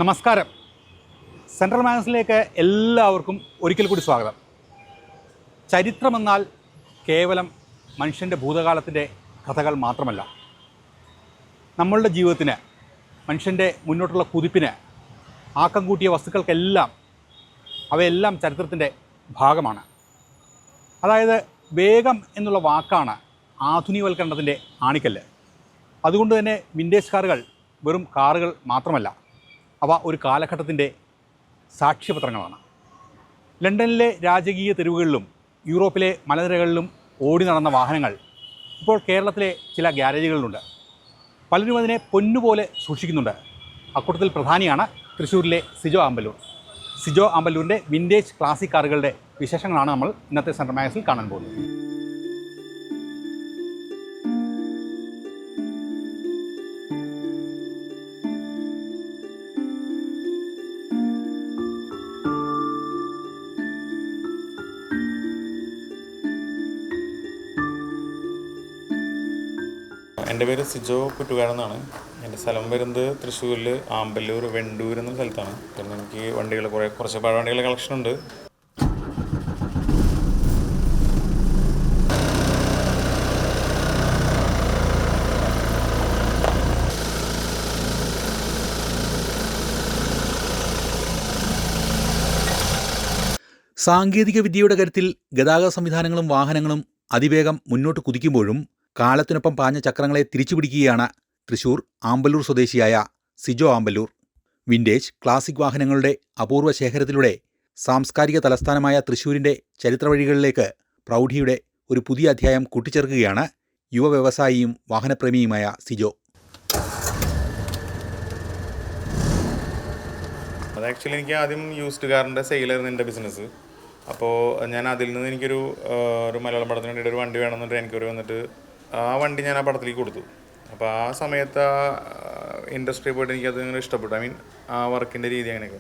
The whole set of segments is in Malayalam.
നമസ്കാരം. സെൻട്രൽ മാഗസിനിലേക്ക് എല്ലാവർക്കും ഒരിക്കൽ കൂടി സ്വാഗതം. ചരിത്രമെന്നാൽ കേവലം മനുഷ്യൻ്റെ ഭൂതകാലത്തിൻ്റെ കഥകൾ മാത്രമല്ല. നമ്മളുടെ ജീവിതത്തിന്, മനുഷ്യൻ്റെ മുന്നോട്ടുള്ള കുതിപ്പിന് ആക്കം കൂട്ടിയ വസ്തുക്കൾക്കെല്ലാം അവയെല്ലാം ചരിത്രത്തിൻ്റെ ഭാഗമാണ്. അതായത് വേഗം എന്നുള്ള വാക്കാണ് ആധുനികവൽക്കരണത്തിൻ്റെ ആണിക്കല്ല്. അതുകൊണ്ട് തന്നെ വിൻറ്റേജ് കാറുകൾ വെറും കാറുകൾ മാത്രമല്ല, അവ ഒരു കാലഘട്ടത്തിൻ്റെ സാക്ഷ്യപത്രങ്ങളാണ്. ലണ്ടനിലെ രാജകീയ തെരുവുകളിലും യൂറോപ്പിലെ മലനിരകളിലും ഓടി നടന്ന വാഹനങ്ങൾ ഇപ്പോൾ കേരളത്തിലെ ചില ഗ്യാരേജുകളിലുണ്ട്. പലരും അതിനെ പൊന്നുപോലെ സൂക്ഷിക്കുന്നുണ്ട്. അക്കൂട്ടത്തിൽ പ്രധാനിയാണ് തൃശ്ശൂരിലെ സിജോ ആമ്പല്ലൂർ. സിജോ ആമ്പല്ലൂരിൻ്റെ വിൻറ്റേജ് ക്ലാസിക് കാറുകളുടെ വിശേഷങ്ങളാണ് നമ്മൾ ഇന്നത്തെ സെൻട്രൽ മാഗസിനിൽ കാണാൻ പോകുന്നത്. എൻ്റെ പേര് സിജോ കുറ്റുകാടെന്നാണ്. എൻ്റെ സ്ഥലം വരുന്നത് തൃശ്ശൂരിൽ ആമ്പല്ലൂർ വെണ്ടൂർ എന്ന സ്ഥലത്താണ്. പിന്നെ എനിക്ക് വണ്ടികൾ കുറച്ച് പഴയ വണ്ടികളുടെ കളക്ഷൻ ഉണ്ട്. സാങ്കേതിക വിദ്യയുടെ കാര്യത്തിൽ ഗതാഗത സംവിധാനങ്ങളും വാഹനങ്ങളും അതിവേഗം മുന്നോട്ട് കുതിക്കുമ്പോഴും കാലത്തിനൊപ്പം പാഞ്ഞ ചക്രങ്ങളെ തിരിച്ചുപിടിക്കുകയാണ് തൃശൂർ ആമ്പല്ലൂർ സ്വദേശിയായ സിജോ ആമ്പല്ലൂർ. വിൻറ്റേജ് ക്ലാസിക് വാഹനങ്ങളുടെ അപൂർവ ശേഖരത്തിലൂടെ സാംസ്കാരിക തലസ്ഥാനമായ തൃശൂരിൻ്റെ ചരിത്രവഴികളിലേക്ക് പ്രൗഢിയുടെ ഒരു പുതിയ അധ്യായം കൂട്ടിച്ചേർക്കുകയാണ് യുവ വ്യവസായിയും വാഹനപ്രേമിയുമായ സിജോ. അത് ആക്ച്വലി എനിക്ക് ആദ്യം യൂസ്ഡ് കാറിൻ്റെ സെയിലായിരുന്നു എൻ്റെ ബിസിനസ്. അപ്പോൾ ഞാൻ അതിൽ നിന്ന് എനിക്കൊരു മലയാളം പടത്തിന് വേണ്ടിയിട്ട് ഒരു വണ്ടി വേണമെന്നിട്ട് എനിക്കൊരു വന്നിട്ട് ആ വണ്ടി ഞാൻ ആ പടത്തിലേക്ക് കൊടുത്തു. അപ്പോൾ ആ സമയത്ത് ആ ഇൻഡസ്ട്രി പോയിട്ട് എനിക്കത് ഇങ്ങനെ ഇഷ്ടപ്പെട്ടു. ആ വർക്കിൻ്റെ രീതി അങ്ങനെയൊക്കെ.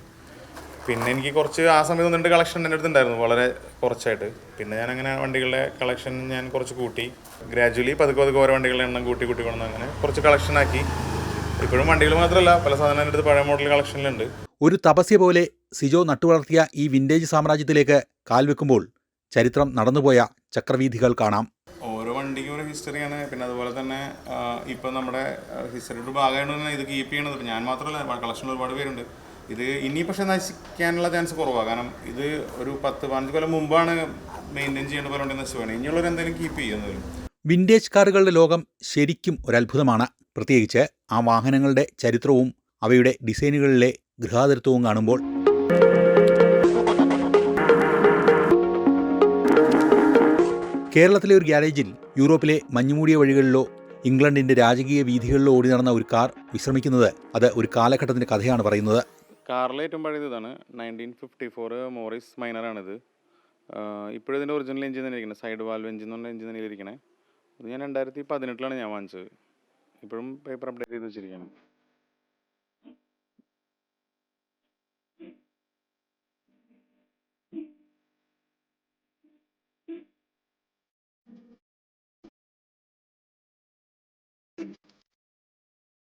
പിന്നെ എനിക്ക് കുറച്ച് ആ സമയത്ത് വന്നിട്ട് കളക്ഷൻ എൻ്റെ അടുത്ത് ഉണ്ടായിരുന്നു, വളരെ കുറച്ചായിട്ട്. പിന്നെ ഞാൻ അങ്ങനെ വണ്ടികളുടെ കളക്ഷൻ ഞാൻ കുറച്ച് കൂട്ടി, ഗ്രാജുവലി പതുക്കെ ഓരോ വണ്ടികളുടെ എണ്ണം കൂട്ടി കൊണ്ടുവന്ന് അങ്ങനെ കുറച്ച് കളക്ഷനാക്കി. ഇപ്പോഴും വണ്ടികൾ മാത്രമല്ല, പല സാധനം എൻ്റെ അടുത്ത് പഴയ മോഡൽ കളക്ഷനിലുണ്ട്. ഒരു തപസ്യ പോലെ സിജോ നട്ടുവളർത്തിയ ഈ വിൻറ്റേജ് സാമ്രാജ്യത്തിലേക്ക് കാൽവെക്കുമ്പോൾ ചരിത്രം നടന്നുപോയ ചക്രവീഥികൾ കാണാം. ഓരോ വണ്ടിക്കും ഒരു ഹിസ്റ്ററിയാണ്. പിന്നെ അതുപോലെ തന്നെ ഇപ്പം നമ്മുടെ ഹിസ്റ്ററിയുടെ ഭാഗമായിട്ട് തന്നെ ഇത് കീപ്പ് ചെയ്യണത് ഞാൻ മാത്രമല്ല, കളക്ഷനിൽ ഒരുപാട് പേരുണ്ട്. ഇത് ഇനി പക്ഷേ നശിക്കാനുള്ള ചാൻസ് കുറവാണ്. കാരണം ഇത് ഒരു 10-15 കൊല്ലം മുമ്പാണ് മെയിൻറ്റെയിൻ ചെയ്യേണ്ട പോലെ ഉണ്ടെങ്കിൽ നശിക്കുകയാണ്. ഇനിയുള്ളവർ എന്തെങ്കിലും കീപ്പ് ചെയ്യുന്നത്. വിൻറ്റേജ് കാറുകളുടെ ലോകം ശരിക്കും ഒരത്ഭുതമാണ്. പ്രത്യേകിച്ച് ആ വാഹനങ്ങളുടെ ചരിത്രവും അവയുടെ ഡിസൈനുകളിലെ ഗൃഹാതരത്വവും കാണുമ്പോൾ. കേരളത്തിലെ ഒരു ഗ്യാരേജിൽ യൂറോപ്പിലെ മഞ്ഞുമൂടിയ വഴികളിലോ ഇംഗ്ലണ്ടിൻ്റെ രാജകീയ വീഥികളിലോ ഓടി നടന്ന ഒരു കാർ വിശ്രമിക്കുന്നത് അത് ഒരു കാലഘട്ടത്തിൻ്റെ കഥയാണ് പറയുന്നത്. കാറിലെ ഏറ്റവും പഴയത് ഇതാണ്. 1954 മോറിസ് മൈനറാണിത്. ഇപ്പോഴതിൻ്റെ ഒറിജിനൽ എഞ്ചിൻ തന്നെ ഇരിക്കുന്നത്, സൈഡ് വാൽവ് എഞ്ചിൻ എന്ന് പറഞ്ഞ എഞ്ചിൻ തന്നെ ഇരിക്കണേ. അത് ഞാൻ 2018 ഞാൻ വാങ്ങിച്ചത്. ഇപ്പോഴും പേപ്പർ അപ്ഡേറ്റ് ചെയ്ത് വെച്ചിരിക്കുകയാണ്.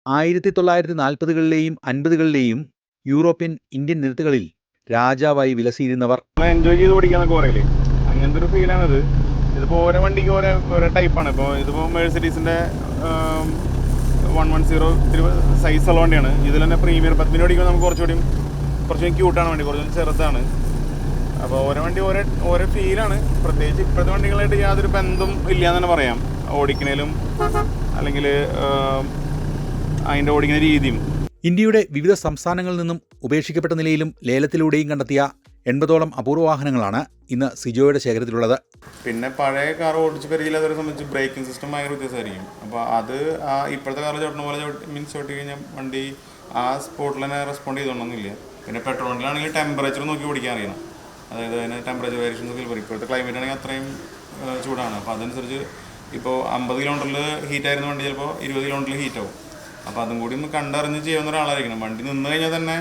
ആയിരത്തി 1940-കളിലെയും 50-കളിലെയും യൂറോപ്യൻ ഇന്ത്യൻ നിരത്തുകളിൽ രാജാവായി വിലസിയിരുന്നവർ എൻജോയ് ചെയ്ത് ഓടിക്കാന്നൊക്കെ പറയില്ലേ, അങ്ങനത്തെ ഒരു ഫീലാണിത്. ഇതിപ്പോൾ ഓരോ വണ്ടിക്ക് ഓരോ ടൈപ്പാണ്. ഇപ്പോൾ ഇതിപ്പോൾ മെഴ്സിഡീസിൻ്റെ 110 സൈസുള്ള വണ്ടിയാണ്. ഇതിൽ തന്നെ പ്രീമിയർ 10 ഓടിക്കുമ്പോൾ നമുക്ക് കുറച്ചുകൂടി ക്യൂട്ടാണ് വണ്ടി, കുറച്ചുകൂടി ചെറുതാണ്. അപ്പോൾ ഓരോ വണ്ടി ഓരോ ഫീലാണ്. പ്രത്യേകിച്ച് ഇപ്പോഴത്തെ വണ്ടികളായിട്ട് യാതൊരു ബന്ധം ഇല്ല എന്ന് തന്നെ പറയാം. ഓടിക്കണേലും അല്ലെങ്കിൽ അതിൻ്റെ ഓടിക്കുന്ന രീതിയും. ഇന്ത്യയുടെ വിവിധ സംസ്ഥാനങ്ങളിൽ നിന്നും ഉപേക്ഷിക്കപ്പെട്ട നിലയിലും ലേലത്തിലൂടെയും കണ്ടെത്തിയ 80ഓളം അപൂർവ വാഹനങ്ങളാണ് ഇന്ന് സിജോയുടെ ശേഖരത്തിലുള്ളത്. പിന്നെ പഴയ കാർ ഓടിച്ച് പരിചയമില്ലാത്തവരെ സംബന്ധിച്ച് ബ്രേക്കിംഗ് സിസ്റ്റം ഭയങ്കര വ്യത്യാസമായിരിക്കും. അപ്പോൾ അത് ആ ഇപ്പോഴത്തെ കാറിൽ ചവിട്ടുന്ന പോലെ ചവിട്ടി കഴിഞ്ഞാൽ വണ്ടി ആ സ്പോട്ടിൽ തന്നെ റെസ്പോണ്ട് ചെയ്തോണമെന്നില്ല. പിന്നെ പെട്രോൾ വണ്ടിയിലാണെങ്കിൽ ടെമ്പറേച്ചർ നോക്കി ഓടിക്കാൻ അറിയണം. അതായത് അതിന് ടെമ്പറേച്ചർ വേരിയേഷൻ നോക്കി പറയും. ഇപ്പോഴത്തെ ക്ലൈമറ്റ് ആണെങ്കിൽ അത്രയും ചൂടാണ്. അപ്പോൾ അതനുസരിച്ച് ഇപ്പോൾ 50 കിലോമീറ്ററിൽ ഹീറ്റായിരുന്ന വണ്ടി ചിലപ്പോൾ 20 കിലോമീറ്ററിൽ ഹീറ്റാവും. അപ്പോൾ അതും കൂടി ഒന്ന് കണ്ടറിഞ്ഞ് ചെയ്യുന്ന ഒരാളായിരിക്കണം. വണ്ടി നിന്ന് കഴിഞ്ഞാൽ തന്നെ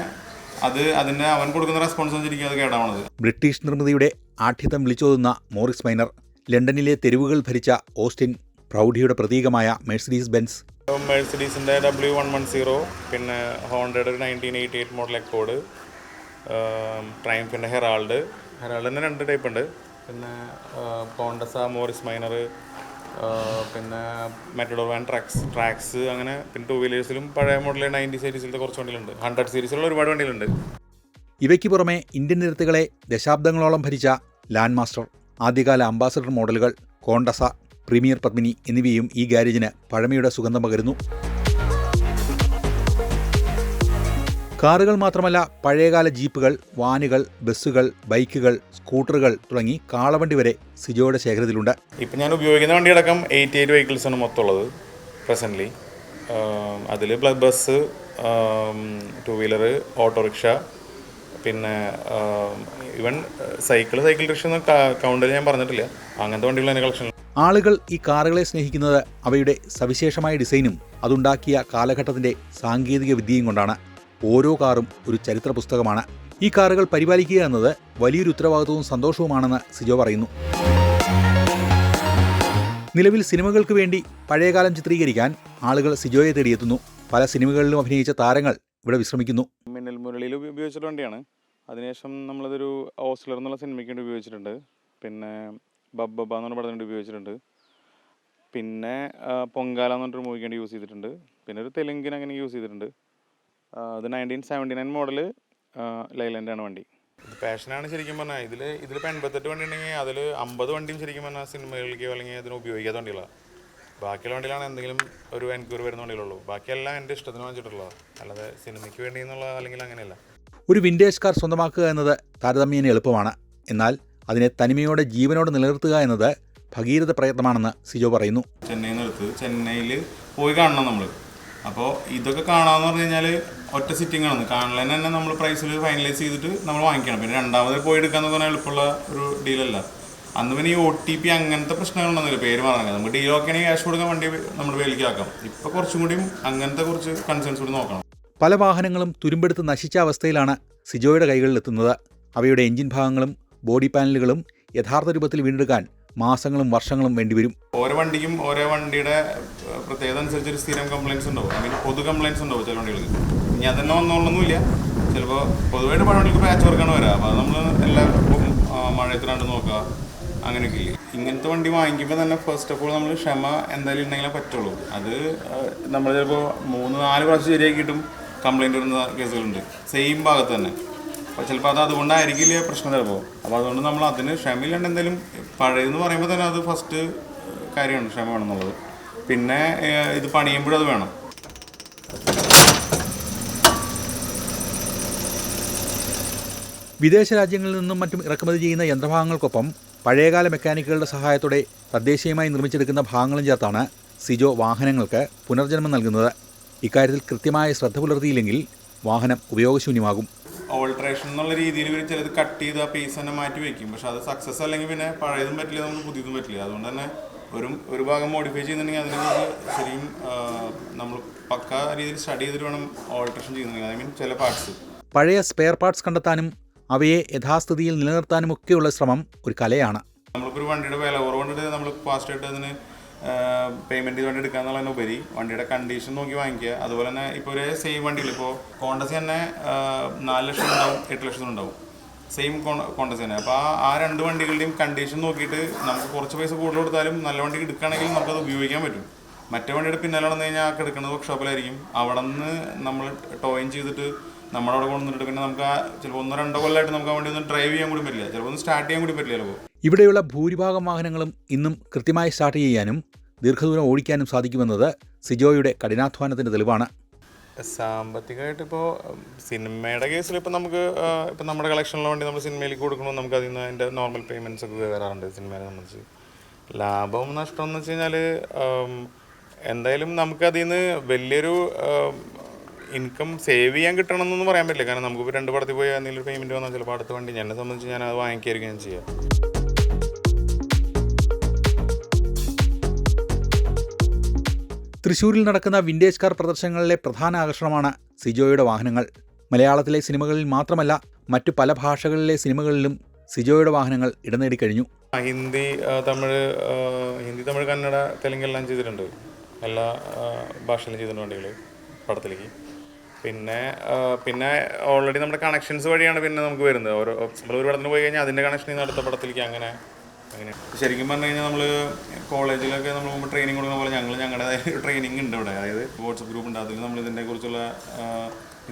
അതിൻ്റെ അവൻ കൊടുക്കുന്ന റെസ്പോൺസ് അനുസരിച്ചിരിക്കും അത് കേടാവണത്. ബ്രിട്ടീഷ് നിർമ്മിതിയുടെ ആഠ്യത്വം വിളിച്ചോതുന്ന മോറിസ് മൈനർ, ലണ്ടനിലെ തെരുവുകൾ ഭരിച്ച ഓസ്റ്റിൻ, പ്രൗഢിയുടെ പ്രതീകമായ മെഴ്സിഡീസ് ബെൻസ്, മെഴ്സിഡീസിൻ്റെ W110, പിന്നെ ഹോണ്ടയുടെ ഒരു 1988 മോഡൽ എക്കോഡ്, ട്രയംഫിൻ്റെ ഹെറാൾഡ് തന്നെ 2 ടൈപ്പ് ഉണ്ട്, പിന്നെ കോണ്ടസ, മോറിസ് മൈനർ, പിന്നെ മെറ്റഡോർ വാൻ ട്രാക്സ്, അങ്ങനെ പിന്നെ 2 വീലേഴ്സിലും പഴയ മോഡൽ 90 സീരീസിലത്തെ കുറച്ച് വണ്ടികളുണ്ട്. 100 സീരീസിലുള്ള ഒരുപാട് വണ്ടികളുണ്ട്. ഇവയ്ക്ക് പുറമെ ഇന്ത്യൻ നിരത്തുകളെ ദശാബ്ദങ്ങളോളം ഭരിച്ച ലാൻഡ് മാസ്റ്റർ, ആദ്യകാല അംബാസഡർ മോഡലുകൾ, കോണ്ടസ, പ്രീമിയർ പത്മിനി എന്നിവയും ഈ ഗാരേജിന് പഴമയുടെ സുഗന്ധം പകരുന്നു. കാറുകൾ മാത്രമല്ല, പഴയകാല ജീപ്പുകൾ, വാനുകൾ, ബസ്സുകൾ, ബൈക്കുകൾ, സ്കൂട്ടറുകൾ തുടങ്ങി കാളവണ്ടി വരെ സിജോയുടെ ശേഖരത്തിലുണ്ട്. ഇപ്പം ഞാൻ ഉപയോഗിക്കുന്ന വണ്ടിയടക്കം 88 വെഹിക്കിൾസാണ് മൊത്തമുള്ളത് പ്രസൻ്റ്ലി. അതിൽ ബസ്, 2 വീലർ, ഓട്ടോറിക്ഷ, പിന്നെ ഈവൻ സൈക്കിൾ റിക്ഷ എന്ന കൗണ്ടിൽ ഞാൻ പറഞ്ഞിട്ടില്ല. അങ്ങനത്തെ വണ്ടികൾ എൻ്റെ കളക്ഷൻ. ആളുകൾ ഈ കാറുകളെ സ്നേഹിക്കുന്നത് അവയുടെ സവിശേഷമായ ഡിസൈനും അതുണ്ടാക്കിയ കാലഘട്ടത്തിൻ്റെ സാങ്കേതിക വിദ്യയും കൊണ്ടാണ്. ഓരോ കാറും ഒരു ചരിത്ര പുസ്തകമാണ്. ഈ കാറുകൾ പരിപാലിക്കുക എന്നത് വലിയൊരു ഉത്തരവാദിത്വവും സന്തോഷവുമാണെന്ന് സിജോ പറയുന്നു. നിലവിൽ സിനിമകൾക്ക് വേണ്ടി പഴയകാലം ചിത്രീകരിക്കാൻ ആളുകൾ സിജോയെ തേടിയെത്തുന്നു. പല സിനിമകളിലും അഭിനയിച്ച താരങ്ങൾ ഇവിടെ വിശ്രമിക്കുന്നു. മിന്നൽ മുരളിയിൽ ഉപയോഗിച്ചിട്ട് വണ്ടിയാണ്. അതിനുശേഷം നമ്മളതൊരു ഓസ്ലർ എന്നുള്ള സിനിമയ്ക്ക് വേണ്ടി ഉപയോഗിച്ചിട്ടുണ്ട്. പിന്നെ ബബ്ബ എന്നുള്ള പടത്തിന് വേണ്ടി ഉപയോഗിച്ചിട്ടുണ്ട്. പിന്നെ പൊങ്കാല എന്ന് പറഞ്ഞൊരു മൂവിക്ക് വേണ്ടി യൂസ് ചെയ്തിട്ടുണ്ട്. പിന്നെ ഒരു തെലുങ്കിന് അങ്ങനെ യൂസ് ചെയ്തിട്ടുണ്ട്. അത് 1979 മോഡൽ ലൈലൻഡാണ് വണ്ടി. പാഷനാണ് ശരിക്കും പറഞ്ഞാൽ. ഇതിലിപ്പോൾ 88 വണ്ടി ഉണ്ടെങ്കിൽ അതിൽ 50 വണ്ടിയും ശരിക്കും പറഞ്ഞാൽ സിനിമകളിലേക്കോ അല്ലെങ്കിൽ അതിന് ഉപയോഗിക്കാത്ത വണ്ടികളാണ്. ബാക്കിയുള്ള വണ്ടികളാണ് എന്തെങ്കിലും ഒരു എൻക്വയറി വരുന്ന വണ്ടികളുള്ളൂ. ബാക്കിയെല്ലാം എൻ്റെ ഇഷ്ടത്തിന് വാങ്ങിച്ചിട്ടുള്ളതാണ്, അല്ലാതെ സിനിമയ്ക്ക് വേണ്ടി എന്നുള്ള അല്ലെങ്കിൽ അങ്ങനെയല്ല. ഒരു വിൻറ്റേജ് കാർ സ്വന്തമാക്കുക എന്നത് താരതമ്യേന എളുപ്പമാണ്. എന്നാൽ അതിനെ തനിമയോടെ ജീവനോടെ നിലനിർത്തുക എന്നത് ഭഗീരഥ പ്രയത്നമാണെന്ന് സിജോ പറയുന്നു. ചെന്നൈയിൽ പോയി കാണണം നമ്മൾ. അപ്പോൾ ഇതൊക്കെ കാണാമെന്ന് പറഞ്ഞു കഴിഞ്ഞാൽ ഒറ്റ സിറ്റിംഗ് ആണ്. കാണുന്നതിന് തന്നെ നമ്മൾ പ്രൈസിൽ ഫൈനലൈസ് ചെയ്തിട്ട് നമ്മൾ വാങ്ങിക്കണം. പിന്നെ രണ്ടാമത് പോയി എടുക്കാമെന്ന് പറഞ്ഞാൽ എളുപ്പമുള്ള ഒരു ഡീലല്ല. അന്ന് പിന്നെ ഈ OTP അങ്ങനത്തെ പ്രശ്നങ്ങളുണ്ടെന്നില്ല, പേര് പറഞ്ഞാൽ നമുക്ക് ഡീലൊക്കെ ആണെങ്കിൽ ക്യാഷ് കൊടുക്കാൻ വണ്ടി നമ്മുടെ വേലിക്കാക്കാം. ഇപ്പോൾ കുറച്ചും കൂടിയും അങ്ങനത്തെ കുറച്ച് കൺസേൺസ് കൂടി നോക്കണം. പല വാഹനങ്ങളും തുരുമ്പെടുത്ത് നശിച്ച അവസ്ഥയിലാണ് സിജോയുടെ കൈകളിലെത്തുന്നത്. അവയുടെ എഞ്ചിൻ ഭാഗങ്ങളും ബോഡി പാനലുകളും യഥാർത്ഥ രൂപത്തിൽ വീണ്ടെടുക്കാൻ മാസങ്ങളും വർഷങ്ങളും വേണ്ടിവരും. ഓരോ വണ്ടിക്കും ഓരോ വണ്ടിയുടെ പ്രത്യേകത അനുസരിച്ച് ഒരു സ്ഥിരം കംപ്ലയിൻസ് ഉണ്ടാവും. ഐ മീൻ പൊതു കംപ്ലയിൻസ് ഉണ്ടാവും ചില വണ്ടികൾക്ക്. ഇനി അതന്നെ വന്നോളൊന്നുമില്ല. ചിലപ്പോൾ പൊതുവായിട്ട് പഴയ വണ്ടിക്ക് പാച്ച് വർക്കാണ് വരാം. അപ്പോൾ അത് നമ്മൾ എല്ലാ മഴയത്തിനാണ്ട് നോക്കുക, അങ്ങനെയൊക്കെ ഇല്ലേ. ഇങ്ങനത്തെ വണ്ടി വാങ്ങിക്കുമ്പോൾ തന്നെ ഫസ്റ്റ് ഓഫ് ഓൾ നമ്മൾ ക്ഷമ എന്തായാലും ഉണ്ടെങ്കിലേ പറ്റുള്ളൂ. അത് നമ്മൾ ചിലപ്പോൾ 3-4 പ്രാവശ്യം ശരിയാക്കിയിട്ടും കംപ്ലയിൻറ്റ് വരുന്ന കേസുകളുണ്ട് സെയിം ഭാഗത്ത് തന്നെ. അപ്പോൾ ചിലപ്പോൾ അതുകൊണ്ടായിരിക്കില്ല പ്രശ്നം ചിലപ്പോൾ. അപ്പോൾ അതുകൊണ്ട് നമ്മൾ അതിന് ക്ഷമയില്ലാണ്ട് എന്തായാലും പഴയതെന്ന് പറയുമ്പോൾ തന്നെ അത് ഫസ്റ്റ് കാര്യമാണ്, ക്ഷമ വേണമെന്നുള്ളത്. പിന്നെ ഇത് പണിയുമ്പോഴും അത് വേണം. വിദേശ രാജ്യങ്ങളിൽ നിന്നും മറ്റും ഇറക്കുമതി ചെയ്യുന്ന യന്ത്രഭാഗങ്ങൾക്കൊപ്പം പഴയകാല മെക്കാനിക്കുകളുടെ സഹായത്തോടെ തദ്ദേശീയമായി നിർമ്മിച്ചെടുക്കുന്ന ഭാഗങ്ങളും ചേർത്താണ് സിജോ വാഹനങ്ങൾക്ക് പുനർജന്മം നൽകുന്നത്. ഇക്കാര്യത്തിൽ കൃത്യമായ ശ്രദ്ധ പുലർത്തിയില്ലെങ്കിൽ വാഹനം ഉപയോഗശൂന്യമാകും. ഓൾട്രേഷൻ എന്നുള്ള രീതിയിൽ ഇവർ ചിലത് കട്ട് ചെയ്ത് ആ പീസ് തന്നെ മാറ്റി വയ്ക്കും. പക്ഷെ അത് സക്സസ് അല്ലെങ്കിൽ പിന്നെ പഴയതും പറ്റില്ല, നമുക്ക് പുതിയതും പറ്റില്ല. അതുകൊണ്ട് തന്നെ ഒരു ഭാഗം മോഡിഫൈ ചെയ്യുന്നുണ്ടെങ്കിൽ അതിനെക്കുറിച്ച് ശരിയും നമ്മൾ പക്ക രീതിയിൽ സ്റ്റഡി ചെയ്തിട്ട് വേണം ഓൾട്രേഷൻ ചെയ്യുന്നുണ്ടെങ്കിൽ. ഐ മീൻ ചില പാർട്സ്. പഴയ സ്പെയർ പാർട്സ് കണ്ടെത്താനും അവയെ യഥാസ്ഥിതിയിൽ നിലനിർത്താനുമൊക്കെയുള്ള ശ്രമം ഒരു കലയാണ്. നമ്മളിപ്പോൾ ഒരു വണ്ടിയുടെ വില കുറവുകൊണ്ടിട്ട് നമ്മൾ ഫാസ്റ്റായിട്ട് അതിന് പേയ്മെൻറ്റ് ചെയ്ത് വണ്ടി എടുക്കുക എന്നുള്ളതിനുപരി വണ്ടിയുടെ കണ്ടീഷൻ നോക്കി വാങ്ങിക്കുക. അതുപോലെ തന്നെ ഇപ്പോൾ ഒരു സെയിം വണ്ടികൾ ഇപ്പോൾ കോണ്ടസ് തന്നെ 4 ലക്ഷം ഉണ്ടാവും, 8 ലക്ഷം ഉണ്ടാവും. സെയിം കോണ്ടസ് തന്നെ. അപ്പോൾ ആ 2 വണ്ടികളുടെയും കണ്ടീഷൻ നോക്കിയിട്ട് നമുക്ക് കുറച്ച് പൈസ കൂടുതൽ കൊടുത്താലും നല്ല വണ്ടി എടുക്കുകയാണെങ്കിൽ നമുക്കത് ഉപയോഗിക്കാൻ പറ്റും. മറ്റേ വണ്ടിയുടെ പിന്നാലെ നടന്നു കഴിഞ്ഞാൽ ആ കിടക്കുന്നത് വർക്ക്ഷോപ്പിലായിരിക്കും. അവിടെ നിന്ന് നമ്മൾ ടോയിൻ ചെയ്തിട്ട് നമ്മുടെ അവിടെ കൊണ്ടുവന്നിട്ട് പിന്നെ നമുക്ക് ചിലപ്പോൾ 1-2 കൊല്ലമായിട്ട് നമുക്ക് ആ വണ്ടി ഒന്ന് ഡ്രൈവ് ചെയ്യാൻ കൂടി പറ്റില്ല, ചിലപ്പോൾ ഒന്ന് സ്റ്റാർട്ട് ചെയ്യാൻ കൂടി പറ്റില്ല. ചിലപ്പോൾ ഇവിടെയുള്ള ഭൂരിഭാഗം വാഹനങ്ങളും ഇന്നും കൃത്യമായി സ്റ്റാർട്ട് ചെയ്യാനും ദീർഘദൂരം ഓടിക്കാനും സാധിക്കുമെന്നത് സിജോയുടെ കഠിനാധ്വാനത്തിൻ്റെ തെളിവാണ്. സാമ്പത്തികമായിട്ട് ഇപ്പോൾ സിനിമയുടെ കേസിൽ ഇപ്പോൾ നമുക്ക് ഇപ്പം നമ്മുടെ കളക്ഷനുള്ള വണ്ടി നമ്മൾ സിനിമയിലേക്ക് കൊടുക്കണമെങ്കിൽ നമുക്ക് അതിൽ നിന്ന് അതിൻ്റെ നോർമൽ പേയ്മെൻറ്റ്സ് ഒക്കെ വരാറുണ്ട്. സിനിമയെ സംബന്ധിച്ച് ലാഭം നഷ്ടം എന്ന് വെച്ച് കഴിഞ്ഞാൽ എന്തായാലും നമുക്കതിൽ നിന്ന് വലിയൊരു ഇൻകം സേവ് ചെയ്യാൻ കിട്ടണമെന്നൊന്നും പറയാൻ പറ്റില്ല. കാരണം നമുക്കിപ്പോൾ 2 പടത്തിൽ പോയി എന്തെങ്കിലും പേയ്മെൻറ്റ് വന്നാൽ ചിലപ്പോൾ അടുത്ത വണ്ടി എന്നെ സംബന്ധിച്ച് ഞാൻ അത് വാങ്ങിക്കായിരിക്കും ഞാൻ ചെയ്യുക. തൃശ്ശൂരിൽ നടക്കുന്ന വിൻറ്റേജ് കാർ പ്രദർശനങ്ങളിലെ പ്രധാന ആകർഷണമാണ് സിജോയുടെ വാഹനങ്ങൾ. മലയാളത്തിലെ സിനിമകളിൽ മാത്രമല്ല മറ്റു പല ഭാഷകളിലെ സിനിമകളിലും സിജോയുടെ വാഹനങ്ങൾ ഇടം നേടിക്കഴിഞ്ഞു. ഹിന്ദി, തമിഴ്, കന്നഡ, തെലുങ്ക് എല്ലാം ചെയ്തിട്ടുണ്ട്. എല്ലാ ഭാഷയിലും ചെയ്തിട്ടുണ്ട് വണ്ടികൾ പടത്തിലേക്ക്. പിന്നെ ഓൾറെഡി നമ്മുടെ കണക്ഷൻസ് വഴിയാണ് പിന്നെ നമുക്ക് വരുന്നത്. നമ്മളൊരു പടത്തിന് പോയി കഴിഞ്ഞാൽ അതിൻ്റെ കണക്ഷനിൽ നിന്ന് അടുത്ത പടത്തിലേക്ക് അങ്ങനെ. ശരിക്കും പറഞ്ഞു കഴിഞ്ഞാൽ നമ്മൾ കോളേജിലൊക്കെ നമ്മൾ മുമ്പ് ട്രെയിനിങ് കൊടുക്കുന്ന പോലെ ഞങ്ങളുടേതായ ട്രെയിനിങ് ഉണ്ട് ഇവിടെ. അതായത് വാട്സപ്പ് ഗ്രൂപ്പ് ഉണ്ട്, അതിൽ നമ്മൾ ഇതിനെക്കുറിച്ചുള്ള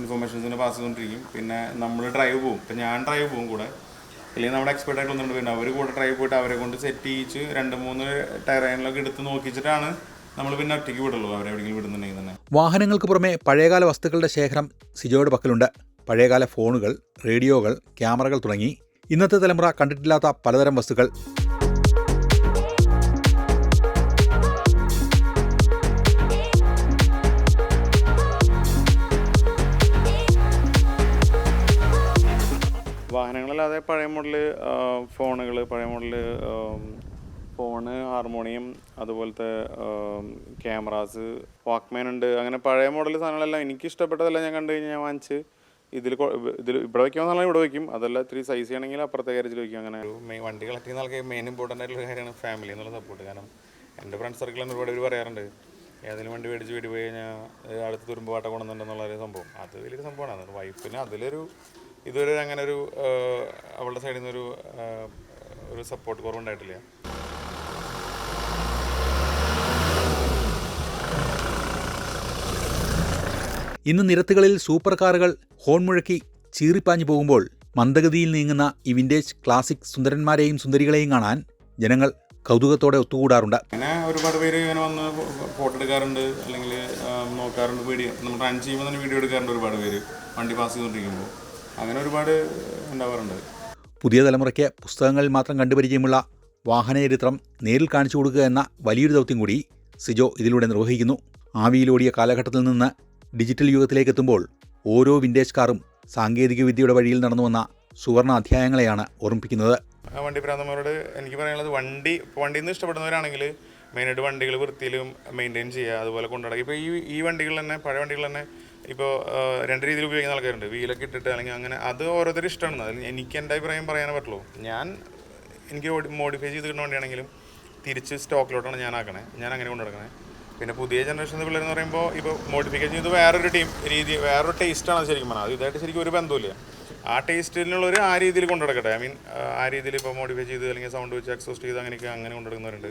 ഇൻഫർമേഷൻസിനെ പാസ് ചെയ്തുകൊണ്ടിരിക്കും. പിന്നെ നമ്മൾ ഡ്രൈവ് പോകും. ഇപ്പം ഞാൻ ഡ്രൈവ് പോകും കൂടെ, അല്ലെങ്കിൽ നമ്മുടെ എക്സ്പെർട്ടായിട്ട് ഒന്നുണ്ട്. പിന്നെ അവർ കൂടെ ഡ്രൈവ് പോയിട്ട് അവരെ കൊണ്ട് സെറ്റ് ചെയ്യിച്ച് 2-3 ടെറൈനിലൊക്കെ എടുത്ത് നോക്കിച്ചിട്ടാണ് നമ്മൾ പിന്നെ ഒറ്റയ്ക്ക് വിടുള്ളൂ, അവരെവിടെയെങ്കിലും വിടുന്നുണ്ടെങ്കിൽ തന്നെ. വാഹനങ്ങൾക്ക് പുറമെ പഴയകാല വസ്തുക്കളുടെ ശേഖരം സിജോയുടെ പക്കലുണ്ട്. പഴയകാല ഫോണുകൾ, റേഡിയോകൾ, ക്യാമറകൾ തുടങ്ങി ഇന്നത്തെ തലമുറ കണ്ടിട്ടില്ലാത്ത പലതരം വസ്തുക്കൾ. വാഹനങ്ങളല്ലാതെ പഴയ മോഡൽ ഫോണുകൾ, ഫോണ്, ഹാർമോണിയം, അതുപോലത്തെ ക്യാമറാസ്, വാക്ക്മാൻ ഉണ്ട്. അങ്ങനെ പഴയ മോഡൽ സാധനങ്ങളെല്ലാം എനിക്ക് ഇഷ്ടപ്പെട്ടതെല്ലാം ഞാൻ കണ്ടു കഴിഞ്ഞാൽ ഞാൻ വാങ്ങിച്ച് ഇതിൽ ഇവിടെ വയ്ക്കാമെന്നാൽ ഇവിടെ വയ്ക്കും. അതെല്ലാം ഇത്തിരി സൈസ് ചെയ്യണമെങ്കിൽ അപ്പുറത്തെ ഗാരേജിൽ വയ്ക്കും. അങ്ങനെ വണ്ടി കളക്ട് ചെയ്യുന്ന ആൾക്ക് മെയിൻ ഇമ്പോർട്ടൻ്റ് ആയിട്ടുള്ള കാര്യമാണ് ഫാമിലി എന്നുള്ള സപ്പോർട്ട്. കാരണം എൻ്റെ ഫ്രണ്ട്സ് സർക്കിളിൽ തന്നെ ഒരുപാട് പേര് പറയാറുണ്ട്, ഏതെങ്കിലും വണ്ടി മേടിച്ച് വീട് പോയി കഴിഞ്ഞാൽ അടുത്ത് തുരുമ്പ് പാട്ട കൊണ്ടുവന്നിട്ടുണ്ടെന്നുള്ളൊരു സംഭവം. അത് വലിയൊരു സംഭവമാണ്. അത് വൈഫിന് ഇതുവരെ അങ്ങനെ അവളുടെ സൈഡിൽ നിന്നൊരു സപ്പോർട്ട് കുറവുണ്ടായിട്ടില്ല. ഇന്ന് നിരത്തുകളിൽ സൂപ്പർ കാറുകൾ ഹോൺ മുഴക്കി ചീറിപ്പാഞ്ഞു പോകുമ്പോൾ മന്ദഗതിയിൽ നീങ്ങുന്ന ഈ വിൻറ്റേജ് ക്ലാസിക് സുന്ദരന്മാരെയും സുന്ദരികളെയും കാണാൻ ജനങ്ങൾ കൗതുകത്തോടെ ഒത്തുകൂടാറുണ്ട്. അങ്ങനെ ഒരുപാട് പേര് ഇങ്ങനെ വന്ന് ഫോട്ടോ എടുക്കാറുണ്ട്, അല്ലെങ്കിൽ നോക്കാറുണ്ട്. നമ്മൾ റൺ ചെയ്യുമ്പോൾ തന്നെ വീഡിയോ എടുക്കാറുണ്ട് ഒരുപാട് പേര് വണ്ടി പാസ് ചെയ്തുകൊണ്ടിരിക്കുമ്പോൾ. അങ്ങനെ ഒരുപാട് ഉണ്ടാവാറുണ്ട്. പുതിയ തലമുറയ്ക്ക് പുസ്തകങ്ങളിൽ മാത്രം കണ്ടുപരിചയമുള്ള വാഹനചരിത്രം നേരിൽ കാണിച്ചു കൊടുക്കുക എന്ന വലിയൊരു ദൗത്യം കൂടി സിജോ ഇതിലൂടെ നിർവഹിക്കുന്നു. ആവിയിലോടിയ കാലഘട്ടത്തിൽ നിന്ന് ഡിജിറ്റൽ യുഗത്തിലേക്ക് എത്തുമ്പോൾ ഓരോ വിൻറ്റേജ് കാറും സാങ്കേതികവിദ്യയുടെ വഴിയിൽ നടന്നു വന്ന സുവർണ അധ്യായങ്ങളെയാണ് ഓർമ്മിപ്പിക്കുന്നത്. വണ്ടി ഭ്രാന്തന്മാരോട് എനിക്ക് പറയാനുള്ളത്, വണ്ടിയിൽ നിന്ന് ഇഷ്ടപ്പെടുന്നവരാണെങ്കിൽ മെയിനായിട്ട് വണ്ടികൾ വൃത്തിയിലും മെയിൻറ്റെയിൻ ചെയ്യുക, അതുപോലെ കൊണ്ടുനടക്കുക. ഇപ്പോൾ ഈ വണ്ടികൾ തന്നെ, പഴയ വണ്ടികൾ തന്നെ ഇപ്പോൾ 2 രീതിയിൽ ഉപയോഗിക്കുന്ന ആൾക്കാരുണ്ട്. വീലൊക്കെ ഇട്ടിട്ട് അല്ലെങ്കിൽ അങ്ങനെ. അത് ഓരോരുത്തരും ഇഷ്ടമാണ്. അതിൽ എനിക്ക് എൻ്റെ അഭിപ്രായം പറയാനേ പറ്റുള്ളൂ. എനിക്ക് മോഡിഫൈ ചെയ്ത് കിട്ടുന്ന വണ്ടിയാണെങ്കിലും തിരിച്ച് സ്റ്റോക്കിലോട്ടാണ് ഞാൻ അങ്ങനെ കൊണ്ടു നടക്കണേ. പിന്നെ പുതിയ ജനറേഷൻ പിള്ളേരെന്ന് പറയുമ്പോൾ ഇപ്പോൾ മോഡിഫിക്കേഷൻ ചെയ്ത് വേറൊരു ടേസ്റ്റാണ് ശരിക്കും പറഞ്ഞാൽ. അത് ഇതായിട്ട് ശരിക്കും ഒരു ബന്ധമില്ല. ആ ടേസ്റ്റിനുള്ളവർ ആ രീതിയിൽ കൊണ്ടു നടക്കട്ടെ. ആ രീതിയിൽ ഇപ്പോൾ മോഡിഫൈ ചെയ്ത് അല്ലെങ്കിൽ സൗണ്ട് വെച്ച് എക്സോസ്റ്റ് ചെയ്ത് അങ്ങനെ കൊണ്ടുനടക്കുന്നവരുണ്ട്.